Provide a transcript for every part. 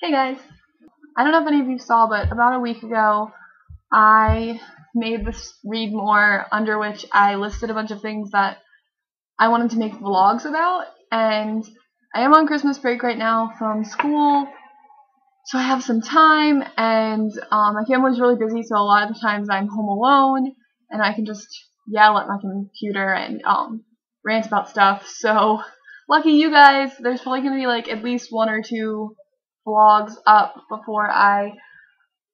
Hey guys! I don't know if any of you saw, but about a week ago, I made this read more under which I listed a bunch of things that I wanted to make vlogs about, and I am on Christmas break right now from school, so I have some time, and my family's really busy, so a lot of the times I'm home alone, and I can just yell at my computer and rant about stuff. So lucky you guys, there's probably going to be like at least one or two vlogs up before I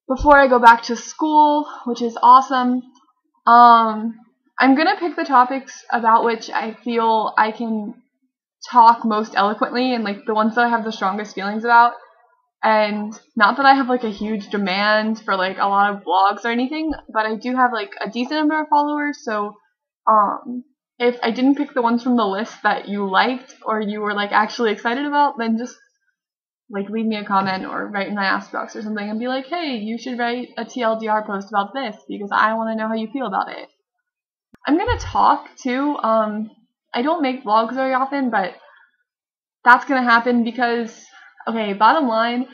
go back to school, which is awesome. I'm gonna pick the topics about which I feel I can talk most eloquently and like the ones that I have the strongest feelings about. And not that I have like a huge demand for like a lot of vlogs or anything, but I do have like a decent number of followers, so if I didn't pick the ones from the list that you liked or you were like actually excited about, then just like leave me a comment or write in my ask box or something and be like, hey, you should write a TLDR post about this because I want to know how you feel about it. I'm gonna talk too. I don't make vlogs very often, but that's gonna happen because, okay, bottom line,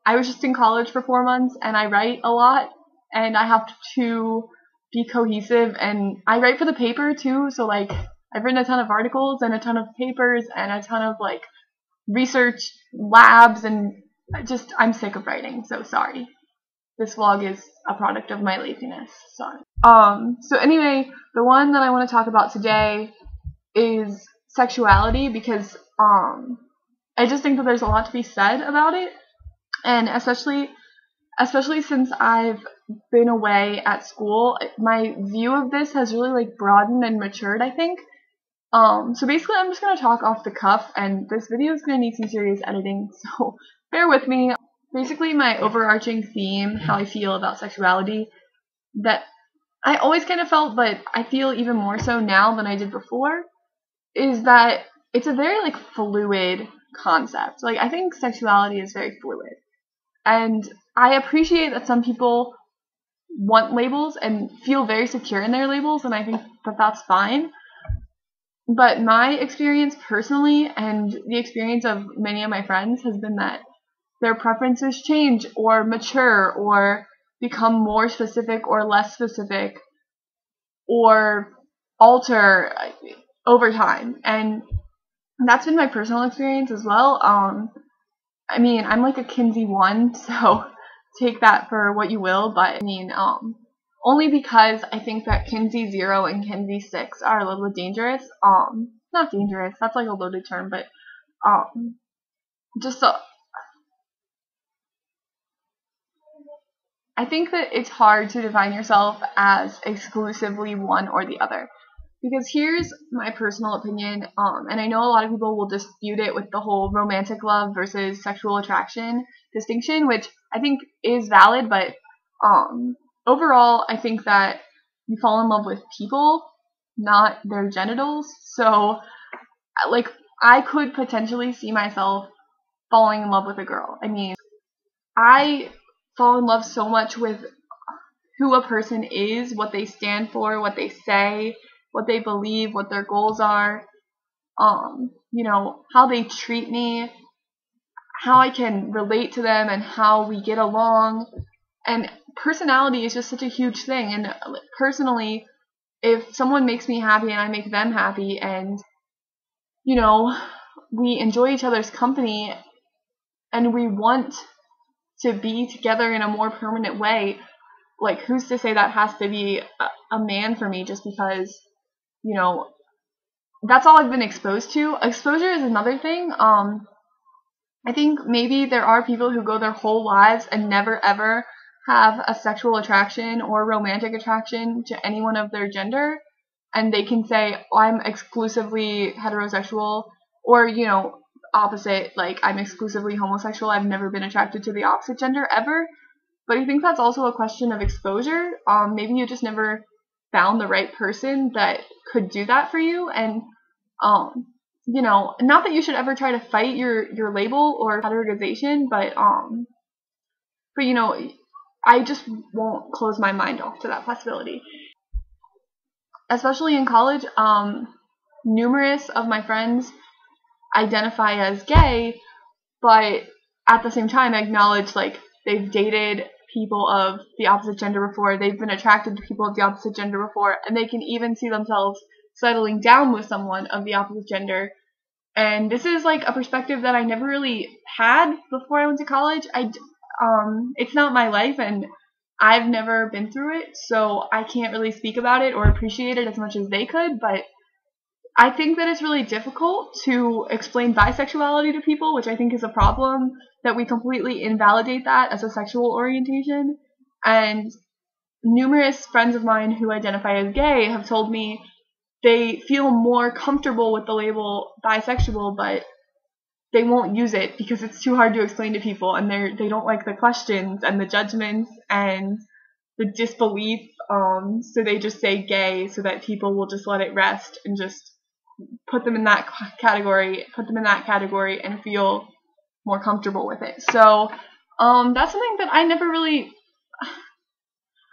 I was just in college for 4 months and I write a lot and I have to be cohesive, and I write for the paper too, so like I've written a ton of articles and a ton of papers and a ton of like research labs, and I'm sick of writing, so sorry. This vlog is a product of my laziness. Sorry. So anyway, the one that I want to talk about today is sexuality because I just think that there's a lot to be said about it, and especially since I've been away at school, my view of this has really like broadened and matured, I think. So basically I'm just going to talk off the cuff, and this video is going to need some serious editing, so bear with me. Basically my overarching theme, how I feel about sexuality, that I always kind of felt, but I feel even more so now than I did before, is that it's a very like fluid concept. Like I think sexuality is very fluid, and I appreciate that some people want labels and feel very secure in their labels, and I think that that's fine. But my experience personally, and the experience of many of my friends, has been that their preferences change or mature or become more specific or less specific or alter over time. And that's been my personal experience as well. I mean, I'm like a Kinsey 1, so take that for what you will, but I mean, only because I think that Kinsey 0 and Kinsey 6 are a little bit dangerous. Not dangerous, that's like a loaded term, but just I think that it's hard to define yourself as exclusively one or the other. Because here's my personal opinion, and I know a lot of people will dispute it with the whole romantic love versus sexual attraction distinction, which I think is valid, but overall I think that you fall in love with people, not their genitals. So like I could potentially see myself falling in love with a girl. I mean, I fall in love so much with who a person is, what they stand for, what they say, what they believe, what their goals are, you know, how they treat me, how I can relate to them, and how we get along. And personality is just such a huge thing. And personally, if someone makes me happy and I make them happy, and you know, we enjoy each other's company and we want to be together in a more permanent way, like who's to say that has to be a man for me just because, you know, that's all I've been exposed to. Exposure is another thing. I think maybe there are people who go their whole lives and never ever have a sexual attraction or romantic attraction to anyone of their gender, and they can say, oh, I'm exclusively heterosexual, or, you know, opposite, like I'm exclusively homosexual, I've never been attracted to the opposite gender ever. But I think that's also a question of exposure. Maybe you just never found the right person that could do that for you, and you know, not that you should ever try to fight your label or categorization, but you know, I just won't close my mind off to that possibility. Especially in college, numerous of my friends identify as gay, but at the same time acknowledge like they've dated people of the opposite gender before, they've been attracted to people of the opposite gender before, and they can even see themselves settling down with someone of the opposite gender. And this is like a perspective that I never really had before I went to college. It's not my life, and I've never been through it, so I can't really speak about it or appreciate it as much as they could, but I think that it's really difficult to explain bisexuality to people, which I think is a problem, that we completely invalidate that as a sexual orientation. And numerous friends of mine who identify as gay have told me they feel more comfortable with the label bisexual, but they won't use it because it's too hard to explain to people, and they don't like the questions and the judgments and the disbelief, so they just say gay so that people will just let it rest and just put them in that category and feel more comfortable with it. So that's something that I never really,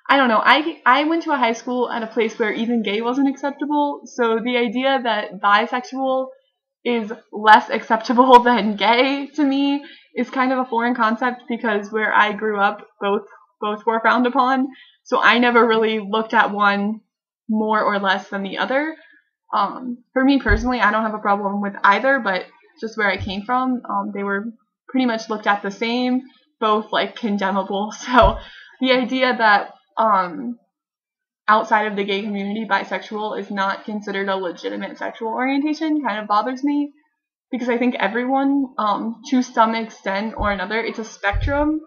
I don't know, I went to a high school at a place where even gay wasn't acceptable, so the idea that bisexual is less acceptable than gay to me is kind of a foreign concept, because where I grew up both were frowned upon, so I never really looked at one more or less than the other. For me personally, I don't have a problem with either, but just where I came from, they were pretty much looked at the same, both like condemnable. So the idea that outside of the gay community, bisexual is not considered a legitimate sexual orientation kind of bothers me, because I think everyone, to some extent or another, it's a spectrum,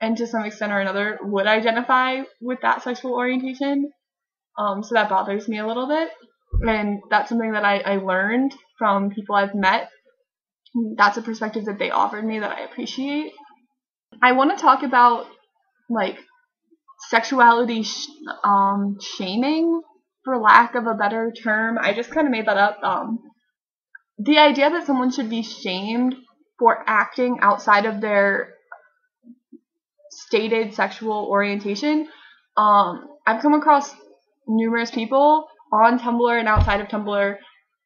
and to some extent or another would identify with that sexual orientation. So that bothers me a little bit, and that's something that I learned from people I've met. That's a perspective that they offered me that I appreciate. I want to talk about like sexuality shaming, for lack of a better term. I just kind of made that up. The idea that someone should be shamed for acting outside of their stated sexual orientation. I've come across numerous people on Tumblr and outside of Tumblr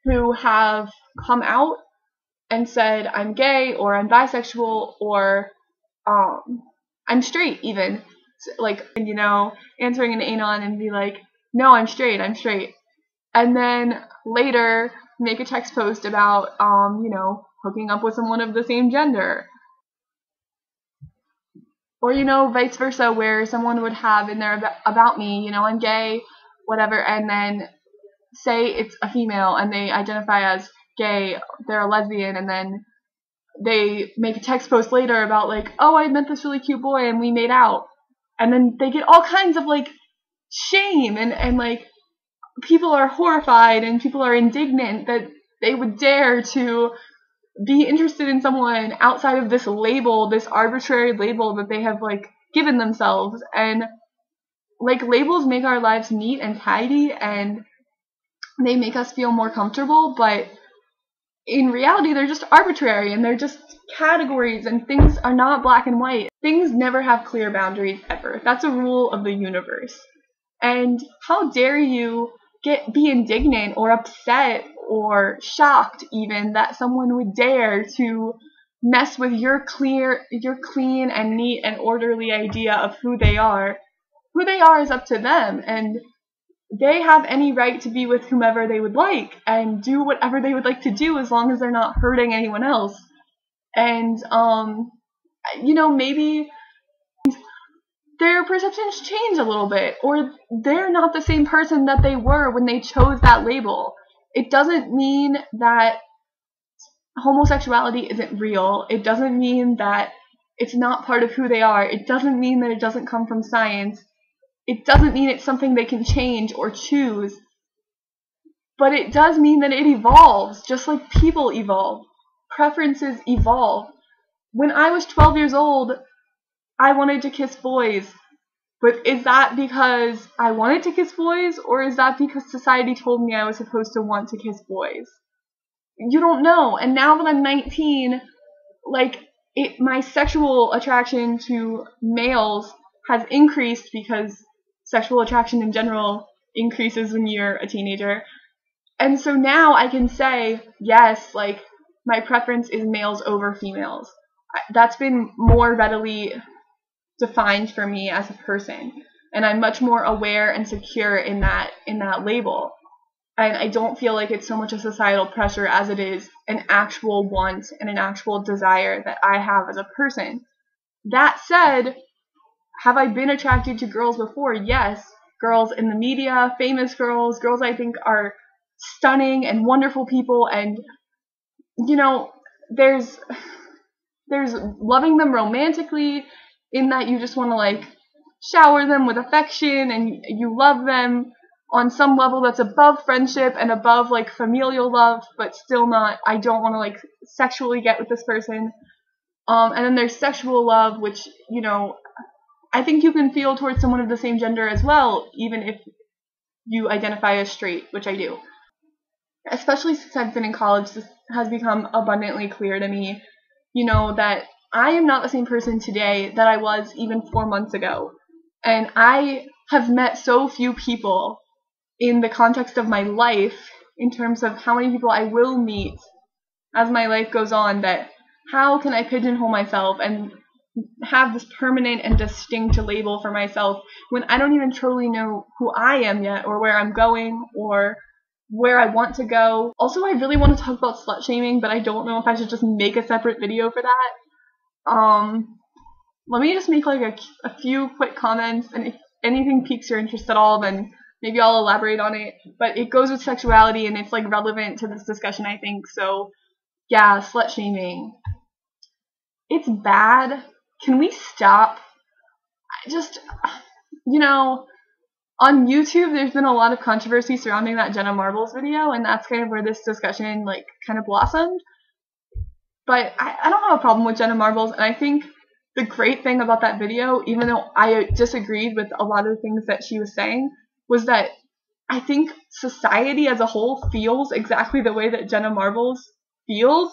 who have come out and said, I'm gay, or I'm bisexual, or I'm straight even. Like, you know, answering an anon and be like, no, I'm straight. And then later make a text post about, you know, hooking up with someone of the same gender. Or, you know, vice versa, where someone would have in there about me, you know, I'm gay, whatever, and then say it's a female and they identify as gay, they're a lesbian, and then they make a text post later about like, oh, I met this really cute boy and we made out. And then they get all kinds of like shame, and like people are horrified and people are indignant that they would dare to be interested in someone outside of this label, this arbitrary label that they have like given themselves. And like labels make our lives neat and tidy and they make us feel more comfortable, but in reality they're just arbitrary and they're just categories, and things are not black and white. Things never have clear boundaries ever. That's a rule of the universe. And how dare you be indignant or upset or shocked even that someone would dare to mess with your clean and neat and orderly idea of who they are. Who they are is up to them, and they have any right to be with whomever they would like and do whatever they would like to do as long as they're not hurting anyone else. And you know, maybe their perceptions change a little bit, or they're not the same person that they were when they chose that label. It doesn't mean that homosexuality isn't real. It doesn't mean that it's not part of who they are. It doesn't mean that it doesn't come from science. It doesn't mean it's something they can change or choose. But it does mean that it evolves, just like people evolve. Preferences evolve. When I was 12 years old, I wanted to kiss boys. But is that because I wanted to kiss boys, or is that because society told me I was supposed to want to kiss boys? You don't know. And now that I'm 19, like, my sexual attraction to males has increased because sexual attraction in general increases when you're a teenager. And so now I can say, yes, like, my preference is males over females. That's been more readily defined for me as a person, and I'm much more aware and secure in that label. And I don't feel like it's so much a societal pressure as it is an actual want and an actual desire that I have as a person. That said, have I been attracted to girls before? Yes. Girls in the media, famous girls I think are stunning and wonderful people, and you know, there's loving them romantically, in that you just want to like shower them with affection and you love them on some level that's above friendship and above like familial love, but still not, I don't want to like sexually get with this person. And then there's sexual love, which, you know, I think you can feel towards someone of the same gender as well, even if you identify as straight, which I do. Especially since I've been in college, this has become abundantly clear to me, you know, that I am not the same person today that I was even 4 months ago. And I have met so few people in the context of my life, in terms of how many people I will meet as my life goes on, that how can I pigeonhole myself and have this permanent and distinct label for myself when I don't even truly know who I am yet, or where I'm going, or where I want to go. Also, I really want to talk about slut shaming, but I don't know if I should just make a separate video for that. Let me just make like a few quick comments, and if anything piques your interest at all, then maybe I'll elaborate on it. But it goes with sexuality, and it's like relevant to this discussion, I think. So yeah, slut shaming. It's bad. Can we stop? Just, you know, on YouTube, there's been a lot of controversy surrounding that Jenna Marbles video, and that's kind of where this discussion like kind of blossomed. But I don't have a problem with Jenna Marbles, and I think the great thing about that video, even though I disagreed with a lot of the things that she was saying, was that I think society as a whole feels exactly the way that Jenna Marbles feels,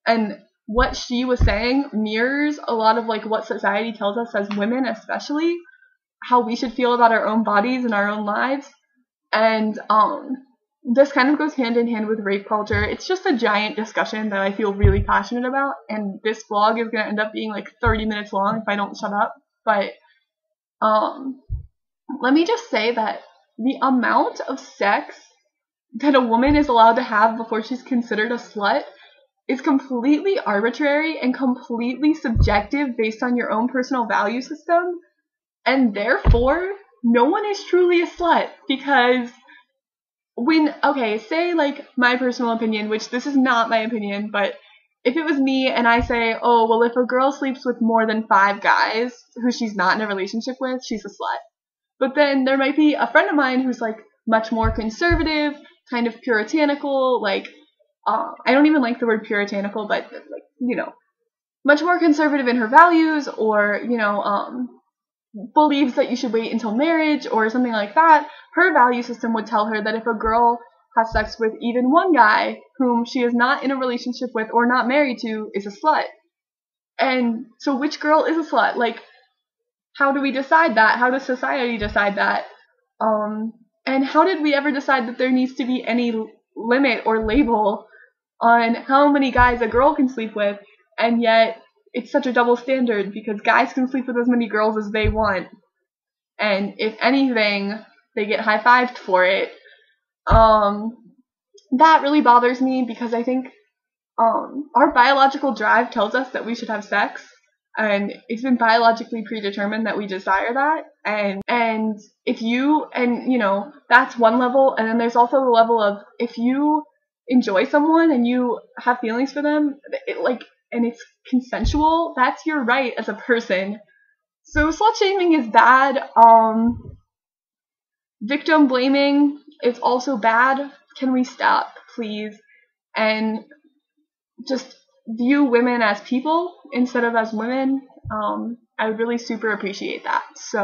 and what she was saying mirrors a lot of like what society tells us as women, especially how we should feel about our own bodies and our own lives. And this kind of goes hand in hand with rape culture. It's just a giant discussion that I feel really passionate about, and this vlog is going to end up being like 30 minutes long if I don't shut up. But let me just say that the amount of sex that a woman is allowed to have before she's considered a slut is completely arbitrary and completely subjective based on your own personal value system. And therefore, no one is truly a slut, because say like my personal opinion, which this is not my opinion, but if it was me and I say, oh, well, if a girl sleeps with more than 5 guys who she's not in a relationship with, she's a slut. But then there might be a friend of mine who's like much more conservative, kind of puritanical, like, I don't even like the word puritanical, but like, you know, much more conservative in her values, or, you know, believes that you should wait until marriage or something like that. Her value system would tell her that if a girl has sex with even one guy whom she is not in a relationship with or not married to, is a slut. And so which girl is a slut? Like, how do we decide that? How does society decide that? And how did we ever decide that there needs to be any limit or label on how many guys a girl can sleep with, and yet it's such a double standard because guys can sleep with as many girls as they want, and if anything, they get high-fived for it. That really bothers me, because I think our biological drive tells us that we should have sex, and it's been biologically predetermined that we desire that, and if you, and you know, that's one level, and then there's also the level of if you enjoy someone and you have feelings for them, and it's consensual, that's your right as a person. So slut shaming is bad. Victim blaming is also bad. Can we stop, please? And just view women as people instead of as women. I would really super appreciate that. So